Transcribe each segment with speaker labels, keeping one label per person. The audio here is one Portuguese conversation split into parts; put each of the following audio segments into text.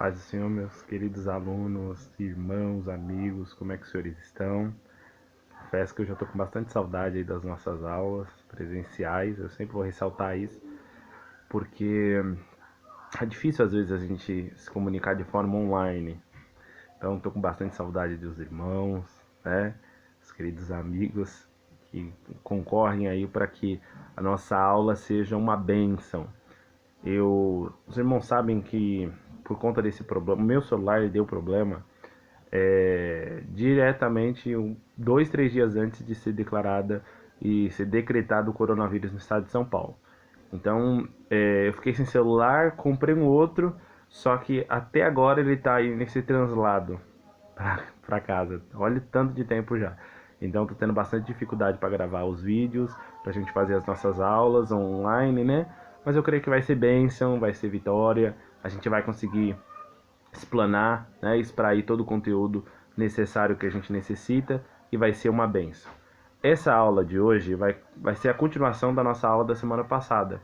Speaker 1: Paz do Senhor, meus queridos alunos, irmãos, amigos, como é que os senhores estão? Confesso que eu já estou com bastante saudade aí das nossas aulas presenciais, eu sempre vou ressaltar isso, porque é difícil às vezes a gente se comunicar de forma online. Então estou com bastante saudade dos irmãos, né? Os queridos amigos que concorrem aí para que a nossa aula seja uma bênção. Os irmãos sabem que por conta desse problema, o meu celular deu problema diretamente 2, 3 dias antes de ser declarada e ser decretado o coronavírus no estado de São Paulo. Então, eu fiquei sem celular, comprei um outro, só que até agora ele está aí nesse translado para casa. Olha o tanto de tempo já. Então, tô tendo bastante dificuldade para gravar os vídeos, para a gente fazer as nossas aulas online, né? Mas eu creio que vai ser bênção, vai ser vitória. A gente vai conseguir explanar, né, extrair todo o conteúdo necessário que a gente necessita e vai ser uma benção. Essa aula de hoje vai ser a continuação da nossa aula da semana passada.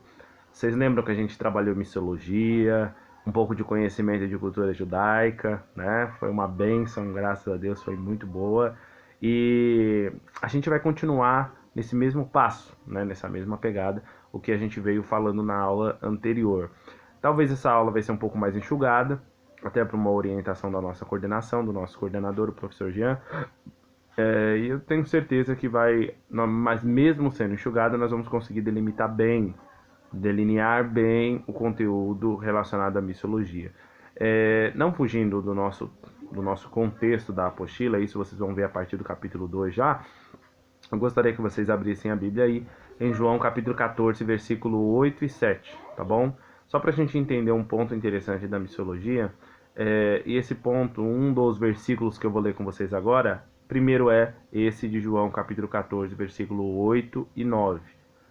Speaker 1: Vocês lembram que a gente trabalhou missiologia, um pouco de conhecimento de cultura judaica, né? Foi uma benção, graças a Deus, foi muito boa. E a gente vai continuar nesse mesmo passo, né? Nessa mesma pegada, o que a gente veio falando na aula anterior. Talvez essa aula vai ser um pouco mais enxugada, até para uma orientação da nossa coordenação, do nosso coordenador, o professor Jean. E eu tenho certeza que vai, mas mesmo sendo enxugada, nós vamos conseguir delimitar bem, delinear bem o conteúdo relacionado à missiologia. Não fugindo do nosso contexto da apostila, isso vocês vão ver a partir do capítulo 2 já, eu gostaria que vocês abrissem a Bíblia aí em João capítulo 14, versículo 8 e 7, tá bom? Só para a gente entender um ponto interessante da missiologia, e esse ponto, um dos versículos que eu vou ler com vocês agora, primeiro é esse de João capítulo 14, versículo 8 e 9.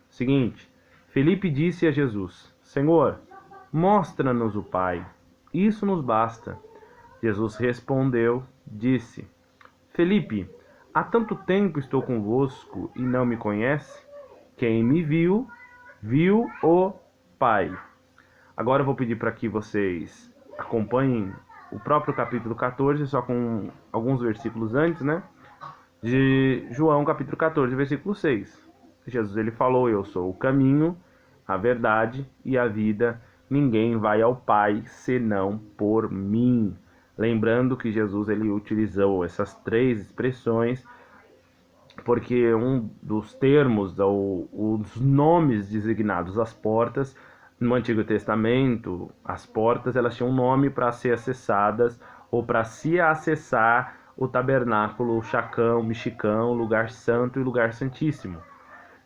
Speaker 1: Seguinte, Felipe disse a Jesus, Senhor, mostra-nos o Pai, isso nos basta. Jesus respondeu, disse, Felipe, há tanto tempo estou convosco e não me conhece? Quem me viu, viu o Pai. Agora eu vou pedir para que vocês acompanhem o próprio capítulo 14, só com alguns versículos antes, né? De João capítulo 14, versículo 6. Jesus ele falou, eu sou o caminho, a verdade e a vida. Ninguém vai ao Pai senão por mim. Lembrando que Jesus ele utilizou essas três expressões porque um dos termos, ou os nomes designados às portas, no Antigo Testamento, as portas elas tinham um nome para ser acessadas ou para se acessar o tabernáculo, o chacão, o mexicão, o lugar santo e o lugar santíssimo.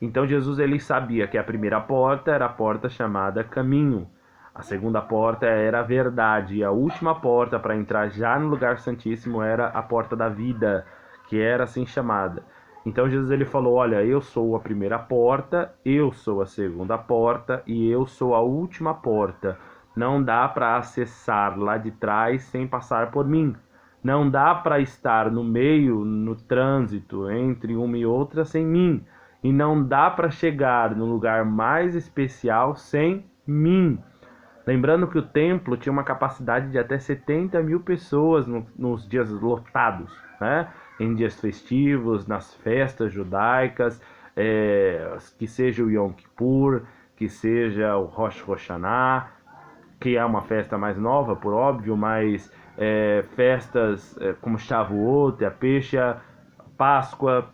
Speaker 1: Então Jesus ele sabia que a primeira porta era a porta chamada caminho. A segunda porta era a verdade. E a última porta para entrar já no lugar santíssimo era a porta da vida, que era assim chamada. Então Jesus ele falou, olha, eu sou a primeira porta, eu sou a segunda porta e eu sou a última porta. Não dá para acessar lá de trás sem passar por mim. Não dá para estar no meio, no trânsito entre uma e outra sem mim. E não dá para chegar no lugar mais especial sem mim. Lembrando que o templo tinha uma capacidade de até 70 mil pessoas nos dias lotados, né? Em dias festivos, nas festas judaicas, que seja o Yom Kippur, que seja o Rosh Hashanah, que é uma festa mais nova, por óbvio, mas festas como Shavuot, a Pesha, Páscoa,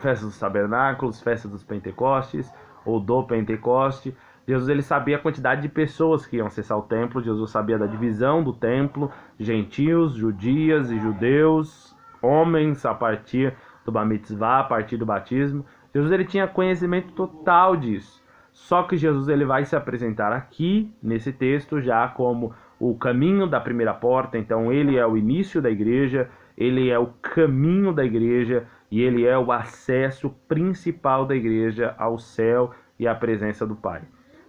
Speaker 1: festas dos tabernáculos, festas dos Pentecostes ou do Pentecoste. Jesus ele sabia a quantidade de pessoas que iam acessar o templo, Jesus sabia da divisão do templo, gentios, judias e judeus, homens a partir do Bar Mitzvah, a partir do batismo. Jesus ele tinha conhecimento total disso. Só que Jesus ele vai se apresentar aqui nesse texto já como o caminho da primeira porta, então ele é o início da igreja, ele é o caminho da igreja e ele é o acesso principal da igreja ao céu e à presença do Pai.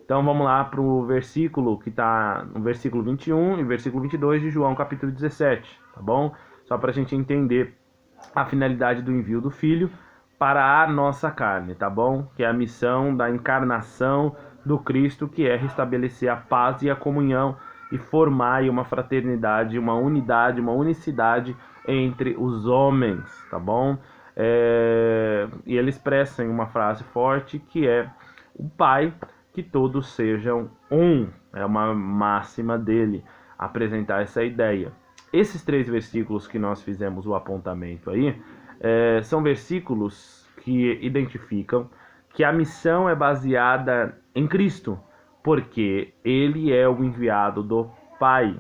Speaker 1: Então vamos lá para o versículo que está no versículo 21 e versículo 22 de João capítulo 17, tá bom? Só para a gente entender a finalidade do envio do Filho para a nossa carne, tá bom? Que é a missão da encarnação do Cristo, que é restabelecer a paz e a comunhão e formar aí uma fraternidade, uma unidade, uma unicidade entre os homens, tá bom? E ele expressa em uma frase forte que é: o Pai, que todos sejam um. É uma máxima dele apresentar essa ideia. Esses 3 versículos que nós fizemos o apontamento aí, são versículos que identificam que a missão é baseada em Cristo, porque ele é o enviado do Pai.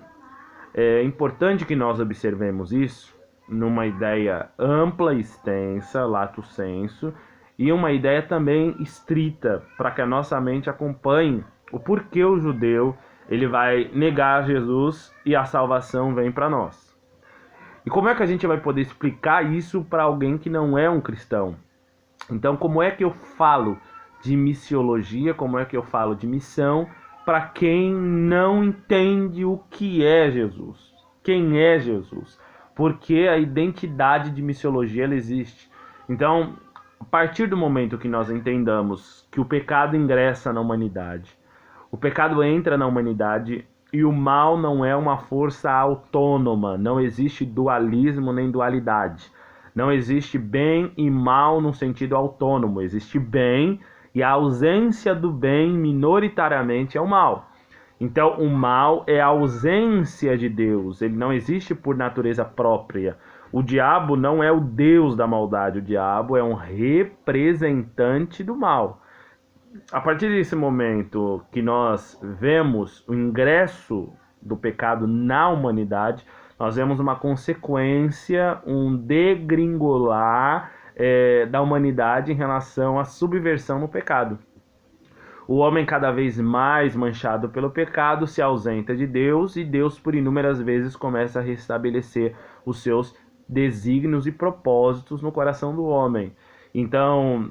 Speaker 1: É importante que nós observemos isso numa ideia ampla, extensa, lato sensu, e uma ideia também estrita, para que a nossa mente acompanhe o porquê o judeu ele vai negar Jesus e a salvação vem para nós. E como é que a gente vai poder explicar isso para alguém que não é um cristão? Então, como é que eu falo de missiologia, como é que eu falo de missão para quem não entende o que é Jesus? Quem é Jesus? Porque a identidade de missiologia ela existe. Então, a partir do momento que nós entendamos que o pecado ingressa na humanidade, o pecado entra na humanidade e o mal não é uma força autônoma, não existe dualismo nem dualidade. Não existe bem e mal no sentido autônomo, existe bem e a ausência do bem minoritariamente é o mal. Então, o mal é a ausência de Deus, ele não existe por natureza própria. O diabo não é o Deus da maldade, o diabo é um representante do mal. A partir desse momento que nós vemos o ingresso do pecado na humanidade, nós vemos uma consequência, um degringolar da humanidade em relação à subversão no pecado. O homem cada vez mais manchado pelo pecado se ausenta de Deus e Deus por inúmeras vezes começa a restabelecer os seus desígnios e propósitos no coração do homem. Então,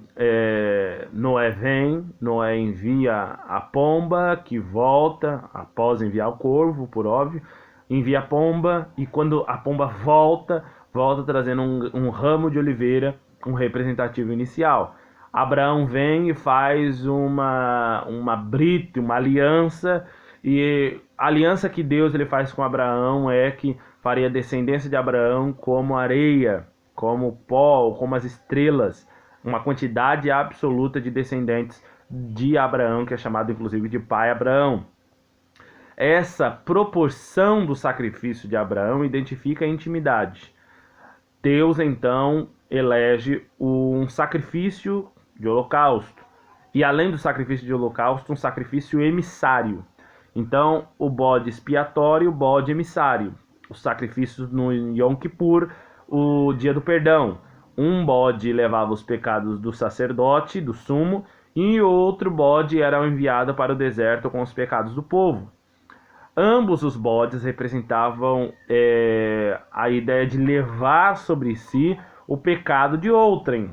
Speaker 1: Noé vem, Noé envia a pomba que volta, após enviar o corvo, por óbvio, envia a pomba e quando a pomba volta trazendo um ramo de oliveira, um representativo inicial. Abraão vem e faz uma brite, uma aliança, e a aliança que Deus ele faz com Abraão é que faria a descendência de Abraão como areia, como pó, como as estrelas, uma quantidade absoluta de descendentes de Abraão, que é chamado inclusive de pai Abraão. Essa proporção do sacrifício de Abraão identifica a intimidade. Deus então elege um sacrifício de holocausto. E além do sacrifício de holocausto, um sacrifício emissário. Então, o bode expiatório, o bode emissário. Os sacrifícios no Yom Kippur, o dia do perdão. Um bode levava os pecados do sacerdote, do sumo, e outro bode era enviado para o deserto com os pecados do povo. Ambos os bodes representavam a ideia de levar sobre si o pecado de outrem.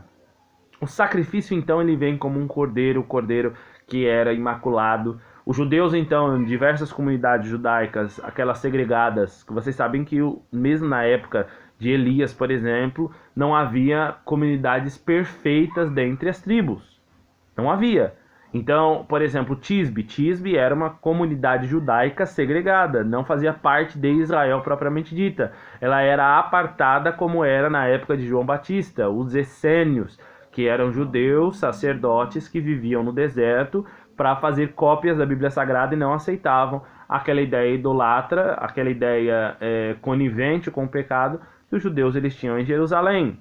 Speaker 1: O sacrifício, então, ele vem como um cordeiro, o cordeiro que era imaculado. Os judeus, então, em diversas comunidades judaicas, aquelas segregadas, que vocês sabem que mesmo na época de Elias, por exemplo, não havia comunidades perfeitas dentre as tribos. Não havia. Então, por exemplo, Tisbe era uma comunidade judaica segregada, não fazia parte de Israel propriamente dita. Ela era apartada como era na época de João Batista, os essênios, que eram judeus, sacerdotes que viviam no deserto para fazer cópias da Bíblia Sagrada e não aceitavam aquela ideia idolatra, aquela ideia conivente com o pecado que os judeus eles tinham em Jerusalém.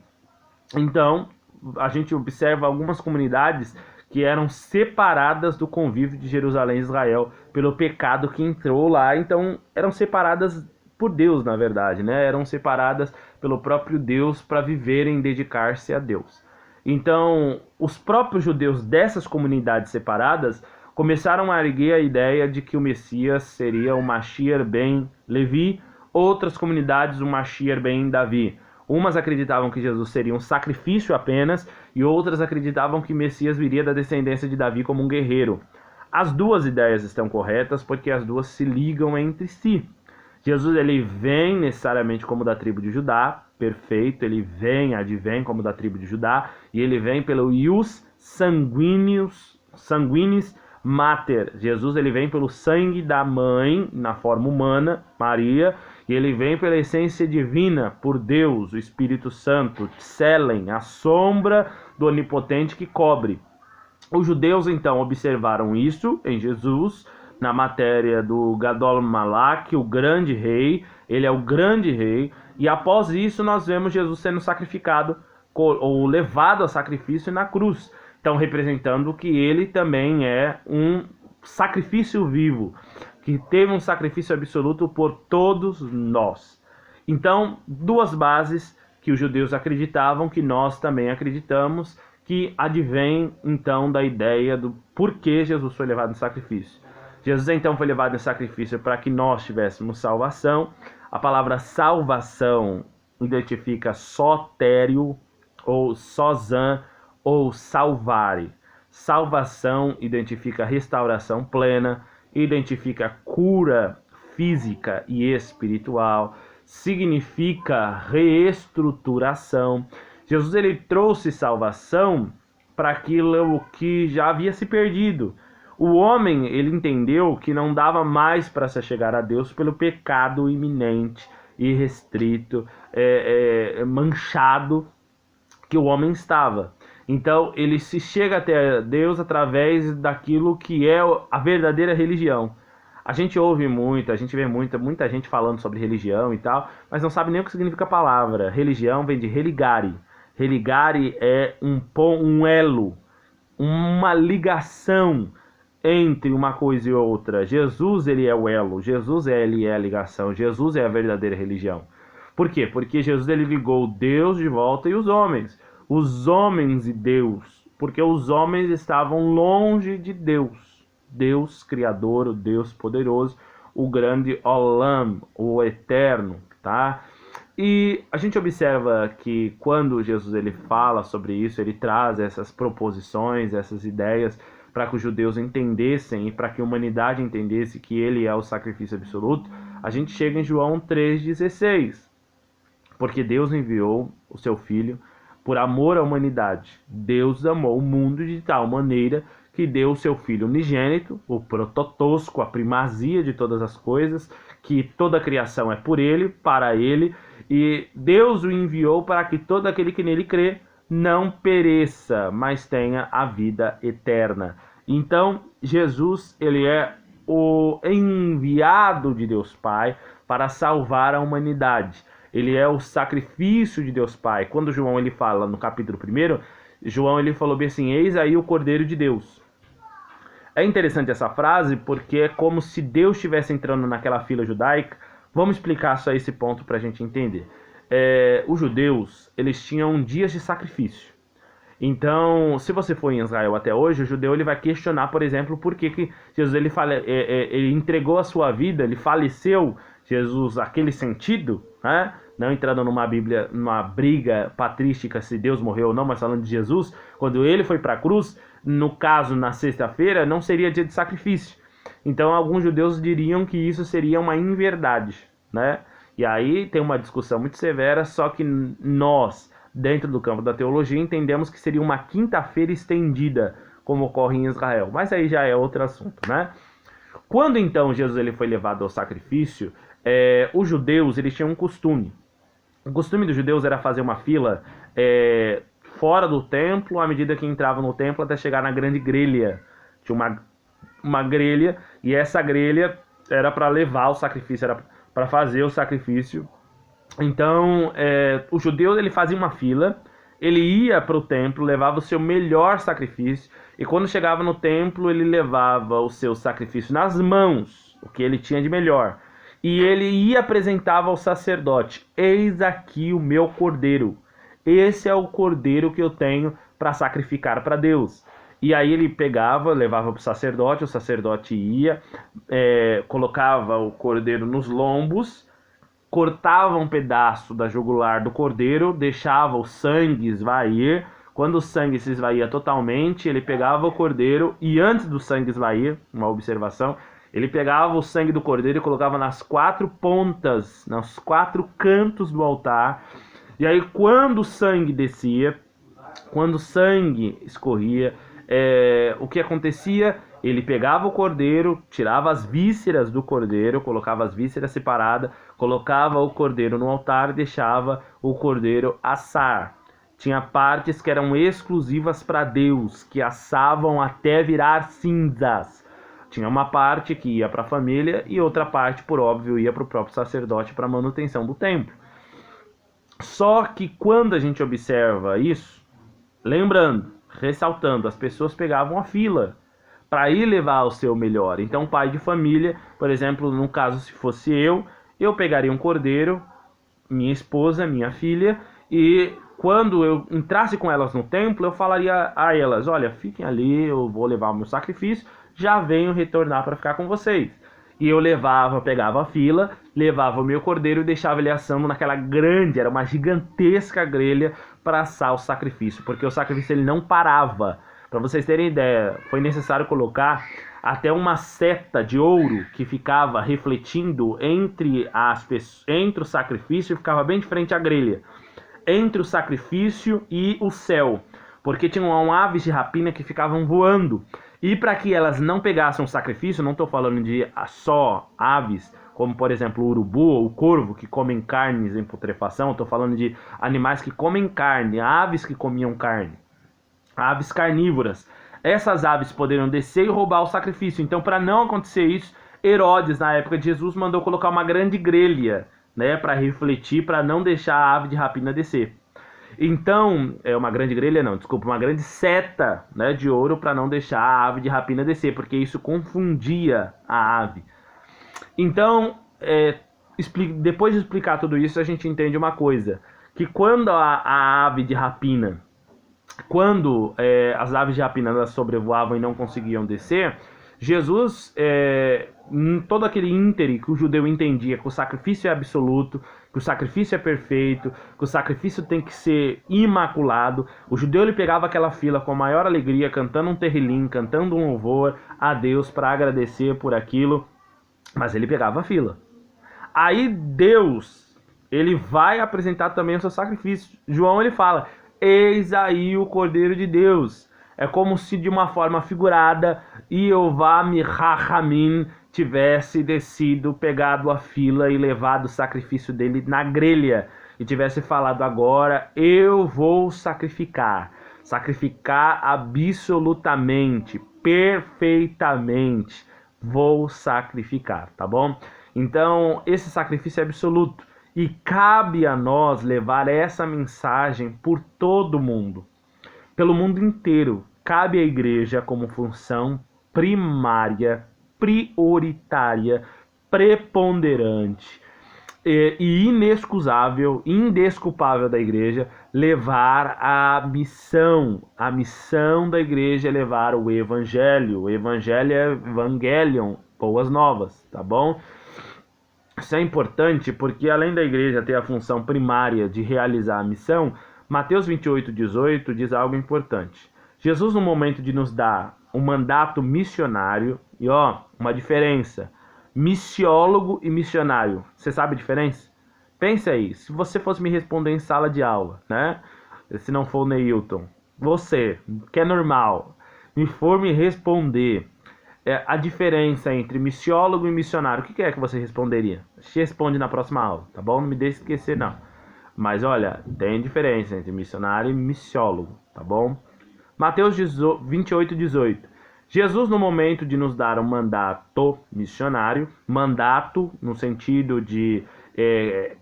Speaker 1: Então, a gente observa algumas comunidades que eram separadas do convívio de Jerusalém e Israel pelo pecado que entrou lá, então eram separadas por Deus, na verdade, né? Eram separadas pelo próprio Deus para viverem e dedicar-se a Deus. Então, os próprios judeus dessas comunidades separadas começaram a erguer a ideia de que o Messias seria o Mashiach ben Levi, outras comunidades o Mashiach ben Davi. Umas acreditavam que Jesus seria um sacrifício apenas, e outras acreditavam que Messias viria da descendência de Davi como um guerreiro. As duas ideias estão corretas porque as duas se ligam entre si. Jesus ele vem necessariamente como da tribo de Judá, perfeito, ele advém como da tribo de Judá, e ele vem pelo ius sanguinis mater. Jesus ele vem pelo sangue da mãe, na forma humana, Maria, e ele vem pela essência divina, por Deus, o Espírito Santo, Tselen, a sombra do Onipotente que cobre. Os judeus então observaram isso em Jesus, na matéria do Gadol Malach, o grande rei, ele é o grande rei, e após isso nós vemos Jesus sendo sacrificado, ou levado a sacrifício na cruz, então representando que ele também é um sacrifício vivo, que teve um sacrifício absoluto por todos nós. Então, duas bases que os judeus acreditavam, que nós também acreditamos, que advém então da ideia do porquê Jesus foi levado em sacrifício. Jesus então foi levado em sacrifício para que nós tivéssemos salvação. A palavra salvação identifica sotério, ou sozan, ou salvare. Salvação identifica restauração plena, identifica cura física e espiritual, significa reestruturação. Jesus ele trouxe salvação para aquilo que já havia se perdido. O homem ele entendeu que não dava mais para se chegar a Deus pelo pecado iminente, irrestrito, manchado que o homem estava. Então ele se chega até Deus através daquilo que é a verdadeira religião. A gente ouve muito, a gente vê muita gente falando sobre religião e tal, mas não sabe nem o que significa a palavra. Religião vem de religare. Religare é um elo, uma ligação entre uma coisa e outra. Jesus ele é o elo, Jesus ele é a ligação, Jesus é a verdadeira religião. Por quê? Porque Jesus ele ligou Deus de volta e os homens e Deus, porque os homens estavam longe de Deus, Deus criador, o Deus poderoso, o grande Olam, o eterno, tá? E a gente observa que quando Jesus ele fala sobre isso, ele traz essas proposições, essas ideias para que os judeus entendessem e para que a humanidade entendesse que ele é o sacrifício absoluto. A gente chega em João 3,16, porque Deus enviou o seu Filho por amor à humanidade. Deus amou o mundo de tal maneira que deu o seu Filho unigênito, o prototosco, a primazia de todas as coisas, que toda a criação é por ele, para ele, e Deus o enviou para que todo aquele que nele crê não pereça, mas tenha a vida eterna. Então, Jesus, ele é o enviado de Deus Pai para salvar a humanidade. Ele é o sacrifício de Deus Pai. Quando João ele fala no capítulo 1, João ele falou bem assim: eis aí o Cordeiro de Deus. É interessante essa frase porque é como se Deus estivesse entrando naquela fila judaica. Vamos explicar só esse ponto para a gente entender. Os judeus, eles tinham dias de sacrifício. Então, se você for em Israel até hoje, o judeu ele vai questionar, por exemplo, por que Jesus ele entregou a sua vida, ele faleceu, Jesus, aquele sentido, né? Não entrando numa briga patrística se Deus morreu ou não, mas falando de Jesus, quando ele foi para a cruz, no caso, na sexta-feira, não seria dia de sacrifício. Então, alguns judeus diriam que isso seria uma inverdade, né? E aí tem uma discussão muito severa, só que nós, dentro do campo da teologia, entendemos que seria uma quinta-feira estendida, como ocorre em Israel. Mas aí já é outro assunto, né? Quando então Jesus ele foi levado ao sacrifício, os judeus eles tinham um costume. O costume dos judeus era fazer uma fila fora do templo, à medida que entrava no templo, até chegar na grande grelha. Tinha uma grelha, e essa grelha era para levar o sacrifício, era para fazer o sacrifício. Então, o judeu ele fazia uma fila, ele ia para o templo, levava o seu melhor sacrifício, e quando chegava no templo, ele levava o seu sacrifício nas mãos, o que ele tinha de melhor, e ele ia e apresentava ao sacerdote: eis aqui o meu cordeiro, esse é o cordeiro que eu tenho para sacrificar para Deus. E aí ele pegava, levava para o sacerdote ia, colocava o cordeiro nos lombos, cortava um pedaço da jugular do cordeiro, deixava o sangue esvair. Quando o sangue se esvaía totalmente, ele pegava o cordeiro e antes do sangue esvair, uma observação, ele pegava o sangue do cordeiro e colocava nas 4 pontas, nos 4 cantos do altar. E aí quando o sangue descia, quando o sangue escorria, o que acontecia? Ele pegava o cordeiro, tirava as vísceras do cordeiro, colocava as vísceras separadas, colocava o cordeiro no altar e deixava o cordeiro assar. Tinha partes que eram exclusivas para Deus, que assavam até virar cinzas. Tinha uma parte que ia para a família e outra parte, por óbvio, ia para o próprio sacerdote para manutenção do templo. Só que quando a gente observa isso, lembrando, ressaltando, as pessoas pegavam a fila para ir levar o seu melhor. Então, pai de família, por exemplo, no caso se fosse eu pegaria um cordeiro, minha esposa, minha filha, e quando eu entrasse com elas no templo, eu falaria a elas: olha, fiquem ali, eu vou levar o meu sacrifício, já venho retornar para ficar com vocês. E eu pegava a fila, levava o meu cordeiro e deixava ele assando naquela grande, era uma gigantesca grelha para assar o sacrifício, porque o sacrifício ele não parava. Para vocês terem ideia, foi necessário colocar até uma seta de ouro que ficava refletindo entre o sacrifício e ficava bem de frente à grelha, entre o sacrifício e o céu, porque tinham aves de rapina que ficavam voando. E para que elas não pegassem o sacrifício, não estou falando de só aves, como por exemplo o urubu ou o corvo que comem carnes em putrefação, estou falando de animais que comem carne, aves que comiam carne, aves carnívoras. Essas aves poderiam descer e roubar o sacrifício. Então, para não acontecer isso, Herodes, na época de Jesus, mandou colocar uma grande grelha, né, para refletir, para não deixar a ave de rapina descer. Então, uma grande grelha não, desculpa, uma grande seta, né, de ouro para não deixar a ave de rapina descer, porque isso confundia a ave. Então, depois de explicar tudo isso, a gente entende uma coisa, que quando a ave de rapina, as aves de rapina elas sobrevoavam e não conseguiam descer, Jesus, em todo aquele íntere que o judeu entendia que o sacrifício é absoluto, que o sacrifício é perfeito, que o sacrifício tem que ser imaculado, o judeu ele pegava aquela fila com a maior alegria, cantando um terrilim, cantando um louvor a Deus para agradecer por aquilo, mas ele pegava a fila. Aí Deus, ele vai apresentar também o seu sacrifício. João ele fala: eis aí o Cordeiro de Deus. É como se de uma forma figurada Jeová Mirachamim tivesse descido, pegado a fila e levado o sacrifício dele na grelha. E tivesse falado: agora eu vou sacrificar. Sacrificar absolutamente, perfeitamente. Vou sacrificar, tá bom? Então esse sacrifício é absoluto. E cabe a nós levar essa mensagem por todo mundo. Pelo mundo inteiro. Cabe à igreja como função primária, prioritária, preponderante e inexcusável, indesculpável da igreja, levar a missão. A missão da igreja é levar o evangelho. O evangelho é evangelion, boas novas, tá bom? Isso é importante porque além da igreja ter a função primária de realizar a missão, Mateus 28:18 diz algo importante. Jesus, no momento de nos dar um mandato missionário, e uma diferença, missiólogo e missionário, você sabe a diferença? Pensa aí, se você fosse me responder em sala de aula, né? Se não for o Neilton, você, que é normal, me responder a diferença entre missiólogo e missionário, o que é que você responderia? Te responde na próxima aula, tá bom? Não me deixe esquecer, não. Mas olha, tem diferença entre missionário e missiólogo, tá bom? Mateus 28:18. Jesus, no momento de nos dar um mandato missionário, mandato no sentido de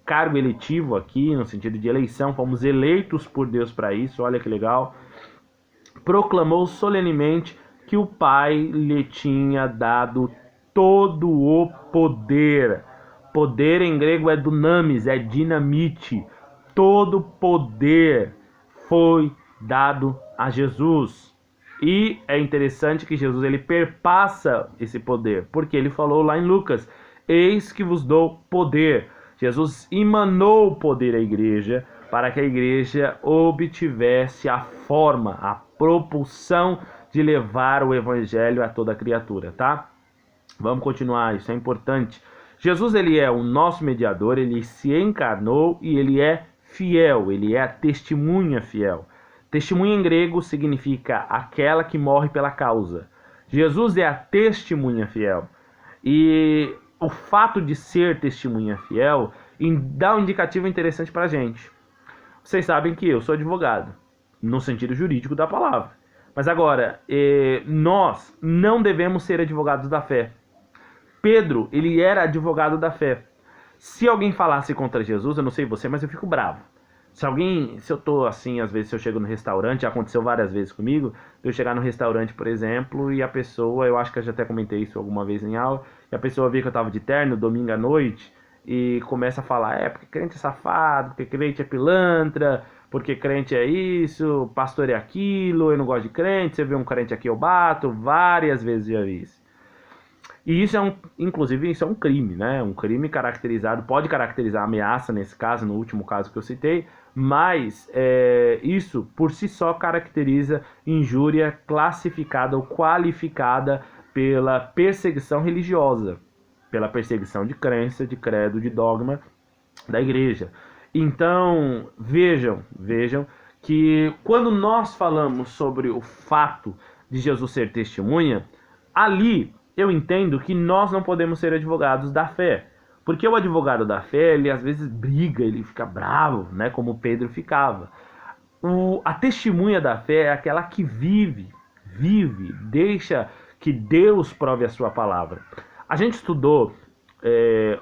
Speaker 1: cargo eletivo aqui, no sentido de eleição, fomos eleitos por Deus para isso, olha que legal, proclamou solenemente que o Pai lhe tinha dado todo o poder. Poder em grego é dunamis, é dinamite. Todo poder foi dado a Jesus. E é interessante que Jesus ele perpassa esse poder, porque ele falou lá em Lucas: eis que vos dou poder. Jesus emanou o poder à igreja para que a igreja obtivesse a forma, a propulsão de levar o evangelho a toda criatura, tá? Vamos continuar, isso é importante. Jesus ele é o nosso mediador, ele se encarnou e ele é fiel, ele é a testemunha fiel. Testemunha em grego significa aquela que morre pela causa. Jesus é a testemunha fiel. E o fato de ser testemunha fiel dá um indicativo interessante para a gente. Vocês sabem que eu sou advogado, no sentido jurídico da palavra. Mas agora, nós não devemos ser advogados da fé. Pedro, ele era advogado da fé. Se alguém falasse contra Jesus, eu não sei você, mas eu fico bravo. Se eu tô assim, às vezes se eu chego no restaurante, já aconteceu várias vezes comigo, eu chegar no restaurante, por exemplo, e a pessoa, eu acho que eu já até comentei isso alguma vez em aula, e a pessoa vê que eu tava de terno, domingo à noite, e começa a falar, porque crente é safado, porque crente é pilantra, porque crente é isso, pastor é aquilo, eu não gosto de crente, você vê um crente aqui eu bato, várias vezes já vi isso. E isso inclusive, isso é um crime, né? Um crime caracterizado, pode caracterizar ameaça nesse caso, no último caso que eu citei, mas isso por si só caracteriza injúria classificada ou qualificada pela perseguição religiosa, pela perseguição de crença, de credo, de dogma da igreja. Então, vejam que quando nós falamos sobre o fato de Jesus ser testemunha, ali eu entendo que nós não podemos ser advogados da fé. Porque o advogado da fé, ele às vezes briga, ele fica bravo, né, como Pedro ficava. A testemunha da fé é aquela que vive, deixa que Deus prove a sua palavra. A gente estudou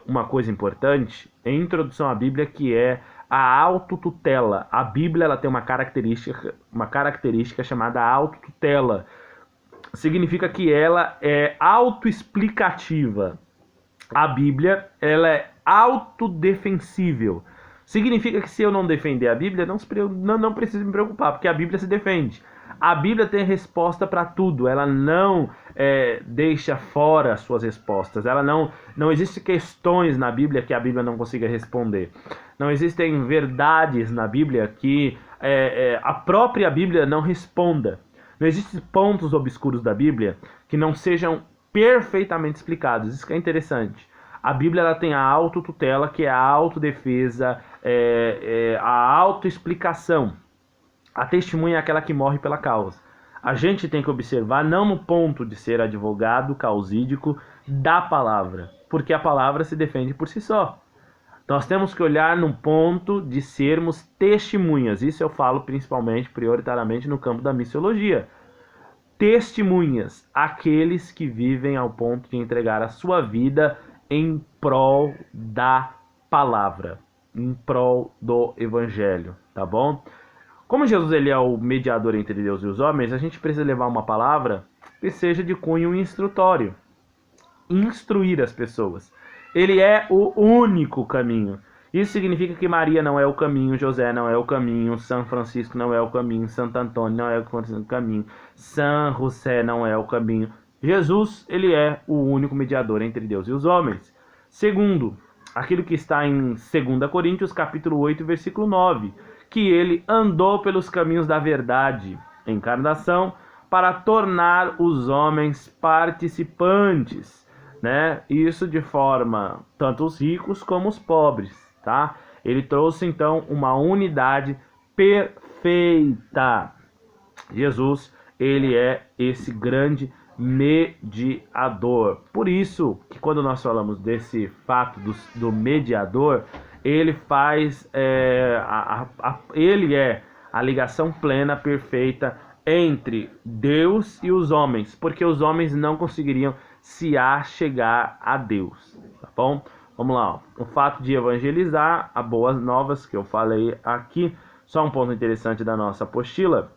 Speaker 1: uma coisa importante em Introdução à Bíblia, que é a autotutela. A Bíblia ela tem uma característica chamada autotutela. Significa que ela é autoexplicativa. A Bíblia ela é autodefensível. Significa que se eu não defender a Bíblia, não preciso me preocupar, porque a Bíblia se defende. A Bíblia tem resposta para tudo, ela não deixa fora suas respostas. Ela não existem questões na Bíblia que a Bíblia não consiga responder. Não existem verdades na Bíblia que a própria Bíblia não responda. Não existem pontos obscuros da Bíblia que não sejam perfeitamente explicados. Isso que é interessante. A Bíblia ela tem a autotutela, que é a autodefesa, a autoexplicação. A testemunha é aquela que morre pela causa. A gente tem que observar não no ponto de ser advogado causídico da palavra, porque a palavra se defende por si só. Nós temos que olhar no ponto de sermos testemunhas. Isso eu falo principalmente, prioritariamente, no campo da missiologia. Testemunhas, aqueles que vivem ao ponto de entregar a sua vida em prol da palavra, em prol do evangelho, tá bom? Como Jesus ele é o mediador entre Deus e os homens, a gente precisa levar uma palavra que seja de cunho instrutório, instruir as pessoas. Ele é o único caminho. Isso significa que Maria não é o caminho, José não é o caminho, São Francisco não é o caminho, Santo Antônio não é o caminho, São José não é o caminho. Jesus, ele é o único mediador entre Deus e os homens. Segundo, aquilo que está em 2 Coríntios, capítulo 8, versículo 9, que ele andou pelos caminhos da verdade, encarnação, para tornar os homens participantes, né? Isso de forma tanto os ricos como os pobres, tá? Ele trouxe então uma unidade perfeita. Jesus, ele é esse grande mediador. Por isso que quando nós falamos desse fato do mediador, ele faz ele é a ligação plena, perfeita entre Deus e os homens, porque os homens não conseguiriam se achegar a Deus, tá bom? Vamos lá, ó. O fato de evangelizar, as boas novas que eu falei aqui, só um ponto interessante da nossa apostila,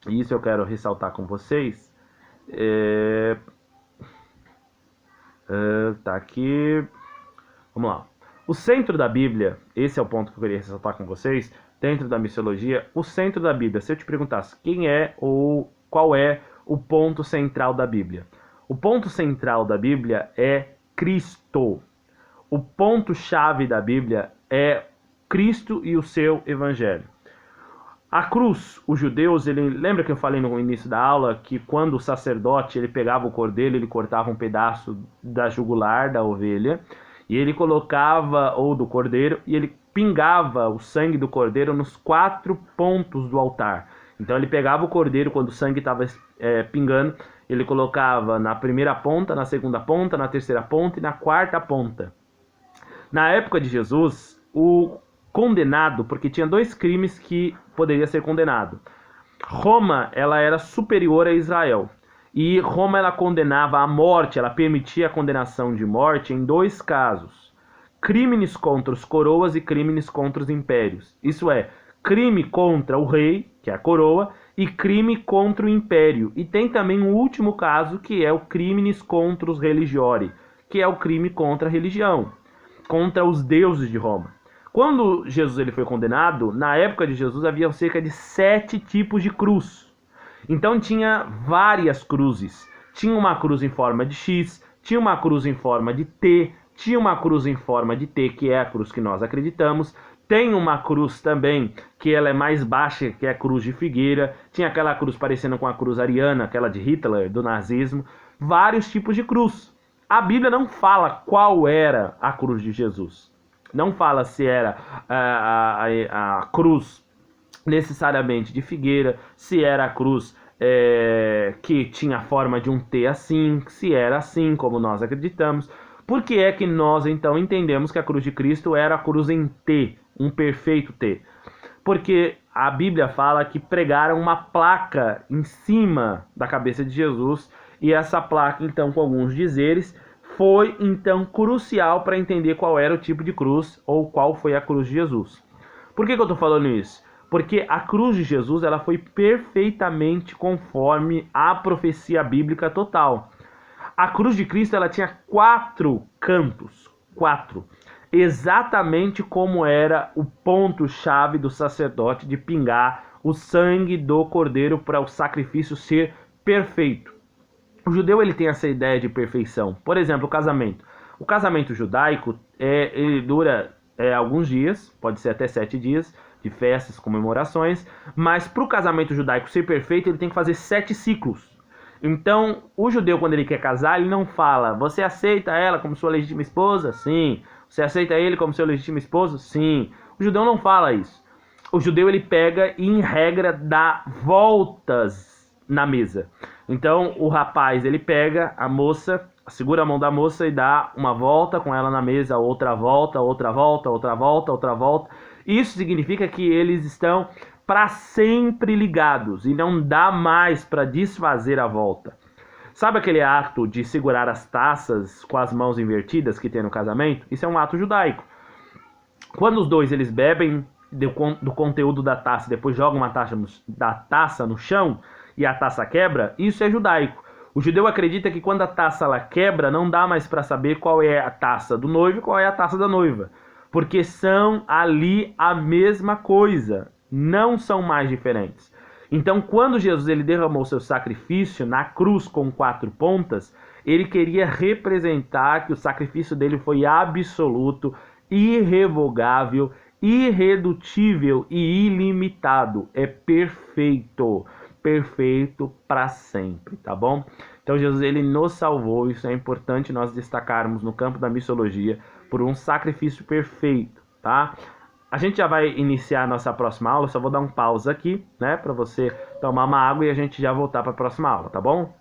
Speaker 1: e isso eu quero ressaltar com vocês, tá aqui, vamos lá. O centro da Bíblia, esse é o ponto que eu queria ressaltar com vocês, dentro da missiologia, o centro da Bíblia, se eu te perguntasse quem é ou qual é o ponto central da Bíblia? O ponto central da Bíblia é Cristo. O ponto-chave da Bíblia é Cristo e o seu Evangelho. A cruz, os judeus, lembra que eu falei no início da aula que quando o sacerdote ele pegava o cordeiro, ele cortava um pedaço da jugular da ovelha e ele colocava, ou do cordeiro, e ele pingava o sangue do cordeiro nos 4 pontos do altar. Então ele pegava o cordeiro quando o sangue estava pingando, ele colocava na primeira ponta, na segunda ponta, na terceira ponta e na quarta ponta. Na época de Jesus, o condenado, porque tinha dois crimes que poderia ser condenado. Roma, ela era superior a Israel. E Roma, ela condenava a morte, ela permitia a condenação de morte em dois casos. Crimes contra os coroas e crimes contra os impérios. Isso é, crime contra o rei, que é a coroa, e crime contra o império. E tem também um último caso, que é o crimes contra os religiori, que é o crime contra a religião, contra os deuses de Roma. Quando Jesus ele foi condenado, na época de Jesus havia cerca de 7 tipos de cruz. Então tinha várias cruzes. Tinha uma cruz em forma de X, tinha uma cruz em forma de T, tinha uma cruz em forma de T, que é a cruz que nós acreditamos. Tem uma cruz também, que ela é mais baixa, que é a cruz de figueira. Tinha aquela cruz parecendo com a cruz ariana, aquela de Hitler, do nazismo. Vários tipos de cruz. A Bíblia não fala qual era a cruz de Jesus. Não fala se era a cruz necessariamente de figueira, se era a cruz que tinha a forma de um T assim, se era assim, como nós acreditamos. Por que é que nós então entendemos que a cruz de Cristo era a cruz em T, um perfeito T? Porque a Bíblia fala que pregaram uma placa em cima da cabeça de Jesus, e essa placa, então, com alguns dizeres, foi então crucial para entender qual era o tipo de cruz ou qual foi a cruz de Jesus. Por que eu estou falando isso? Porque a cruz de Jesus ela foi perfeitamente conforme a profecia bíblica total. A cruz de Cristo ela tinha 4 cantos, 4, exatamente como era o ponto-chave do sacerdote de pingar o sangue do cordeiro para o sacrifício ser perfeito. O judeu ele tem essa ideia de perfeição. Por exemplo, o casamento. O casamento judaico ele dura alguns dias, pode ser até 7 dias, de festas, comemorações, mas para o casamento judaico ser perfeito, ele tem que fazer 7 ciclos. Então, o judeu, quando ele quer casar, ele não fala: você aceita ela como sua legítima esposa? Sim. Você aceita ele como seu legítimo esposo? Sim. O judeu não fala isso. O judeu ele pega e, em regra, dá voltas na mesa. Então, o rapaz ele pega a moça, segura a mão da moça e dá uma volta com ela na mesa, outra volta, outra volta, outra volta, outra volta. Isso significa que eles estão para sempre ligados e não dá mais para desfazer a volta. Sabe aquele ato de segurar as taças com as mãos invertidas que tem no casamento? Isso é um ato judaico. Quando os dois eles bebem do conteúdo da taça, depois jogam uma taça no chão e a taça quebra, isso é judaico. O judeu acredita que quando a taça ela quebra, não dá mais para saber qual é a taça do noivo e qual é a taça da noiva, porque são ali a mesma coisa, não são mais diferentes. Então, quando Jesus ele derramou seu sacrifício na cruz com 4 pontas, ele queria representar que o sacrifício dele foi absoluto, irrevogável, irredutível e ilimitado. É perfeito, perfeito para sempre, tá bom? Então Jesus ele nos salvou, isso é importante nós destacarmos no campo da missologia, por um sacrifício perfeito, tá? A gente já vai iniciar a nossa próxima aula, só vou dar um pausa aqui, né, para você tomar uma água e a gente já voltar para a próxima aula, tá bom?